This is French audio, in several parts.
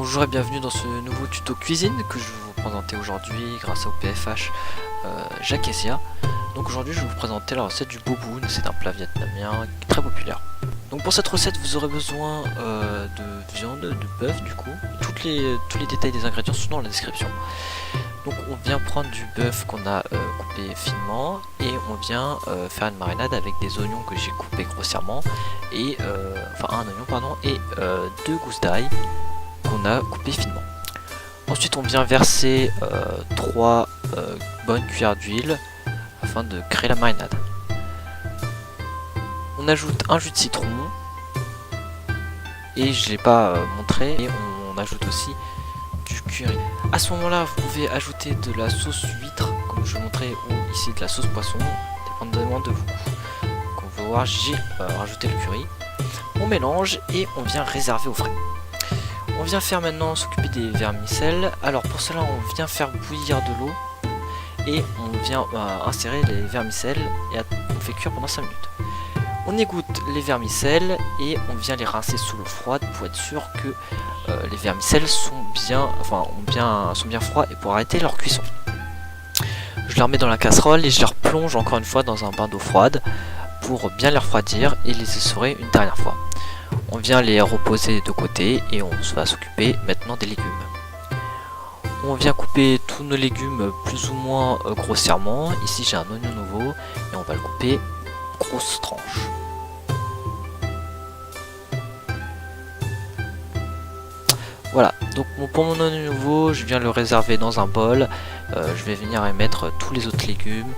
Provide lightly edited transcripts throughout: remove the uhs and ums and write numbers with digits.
Bonjour et bienvenue dans ce nouveau tuto cuisine que je vais vous présenter aujourd'hui grâce au PFH Jacquesia. Donc aujourd'hui je vais vous présenter la recette du boboon, c'est un plat vietnamien très populaire. Donc pour cette recette vous aurez besoin de viande, de bœuf du coup. Tous les détails des ingrédients sont dans la description. Donc on vient prendre du bœuf qu'on a coupé finement et on vient faire une marinade avec des oignons que j'ai coupés grossièrement et enfin un oignon pardon et 2 gousses d'ail qu'on a coupé finement. Ensuite on vient verser 3 bonnes cuillères d'huile afin de créer la marinade. On ajoute un jus de citron et je l'ai pas montré, et on ajoute aussi du curry. À ce moment là vous pouvez ajouter de la sauce huître comme je vous montrais, ou ici de la sauce poisson, dépendamment de vos goûts. Donc on va voir, j'ai rajouté le curry. On mélange et on vient réserver au frais. On vient faire maintenant s'occuper des vermicelles. Alors pour cela on vient faire bouillir de l'eau et on vient insérer les vermicelles et on fait cuire pendant 5 minutes. On égoutte les vermicelles et on vient les rincer sous l'eau froide pour être sûr que les vermicelles sont bien froids et pour arrêter leur cuisson. Je les remets dans la casserole et je les replonge encore une fois dans un bain d'eau froide pour bien les refroidir et les essorer une dernière fois. On vient les reposer de côté et on va s'occuper maintenant des légumes. On vient couper tous nos légumes plus ou moins grossièrement. Ici j'ai un oignon nouveau et on va le couper grosses tranches. Voilà, donc pour mon oignon nouveau, je viens le réserver dans un bol. Je vais venir y mettre tous les autres légumes.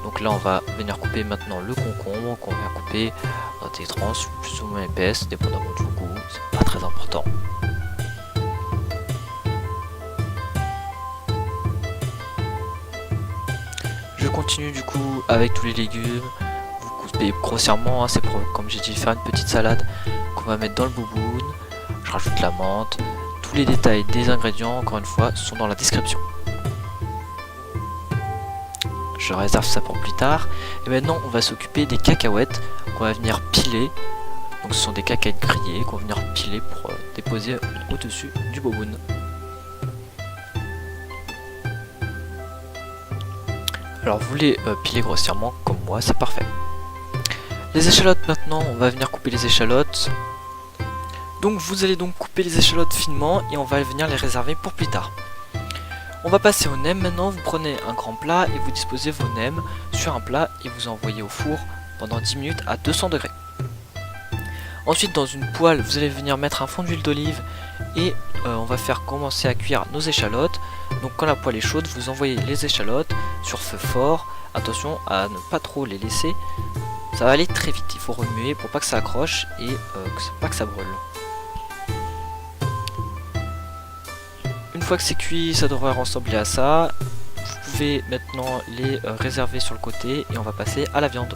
Donc là on va venir couper maintenant le concombre qu'on vient couper dans des tranches plus ou moins épaisses, dépendamment du goût, c'est pas très important. Je continue du coup avec tous les légumes. Vous coupez grossièrement, hein, c'est pour, comme j'ai dit, faire une petite salade qu'on va mettre dans le boboon. Je rajoute la menthe. Tous les détails des ingrédients, encore une fois, sont dans la description. Je réserve ça pour plus tard. Et maintenant on va s'occuper des cacahuètes qu'on va venir piler. Donc ce sont des cacahuètes grillées qu'on va venir piler pour déposer au-dessus du boboon. Alors vous les pilez grossièrement comme moi, c'est parfait. Les échalotes maintenant, on va venir couper les échalotes. Donc vous allez donc couper les échalotes finement et on va venir les réserver pour plus tard. On va passer aux nems maintenant. Vous prenez un grand plat et vous disposez vos nems sur un plat et vous envoyez au four pendant 10 minutes à 200 degrés. Ensuite dans une poêle vous allez venir mettre un fond d'huile d'olive et on va faire commencer à cuire nos échalotes. Donc quand la poêle est chaude vous envoyez les échalotes sur feu fort. Attention à ne pas trop les laisser, ça va aller très vite, il faut remuer pour pas que ça accroche et pas que ça brûle. Une fois que c'est cuit, ça devrait ressembler à ça. Vous pouvez maintenant les réserver sur le côté et on va passer à la viande.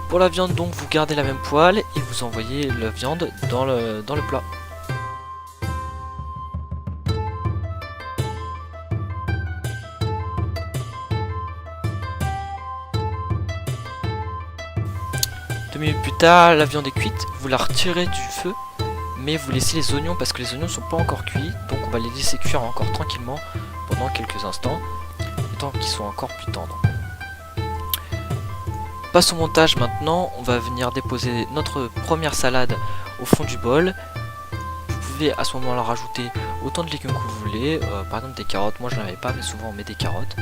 Pour la viande donc vous gardez la même poêle et vous envoyez la viande dans le plat. Deux minutes plus tard, la viande est cuite, vous la retirez du feu. Mais vous laissez les oignons parce que les oignons ne sont pas encore cuits, donc on va les laisser cuire encore tranquillement pendant quelques instants, le temps qu'ils soient encore plus tendres. Passe au montage maintenant, on va venir déposer notre première salade au fond du bol. Vous pouvez à ce moment-là rajouter autant de légumes que vous voulez, par exemple des carottes, moi je n'en avais pas mais souvent on met des carottes.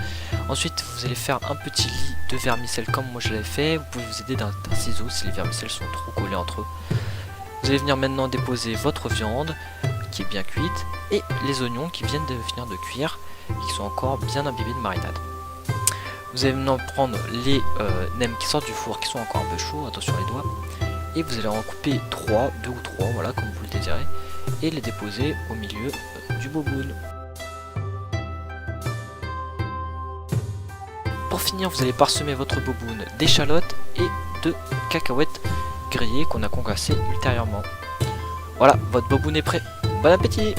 Ensuite vous allez faire un petit lit de vermicelles comme moi je l'avais fait, vous pouvez vous aider d'un ciseau si les vermicelles sont trop collées entre eux. Vous allez venir maintenant déposer votre viande qui est bien cuite et les oignons qui viennent de finir de cuire et qui sont encore bien imbibés de marinade. Vous allez maintenant prendre les nems qui sortent du four qui sont encore un peu chauds, attention les doigts, et vous allez en couper 2 ou 3, voilà comme vous le désirez, et les déposer au milieu du boboon. Pour finir, vous allez parsemer votre boboon d'échalotes et de cacahuètes grillé qu'on a concassé ultérieurement. Voilà, votre boboon est prêt. Bon appétit!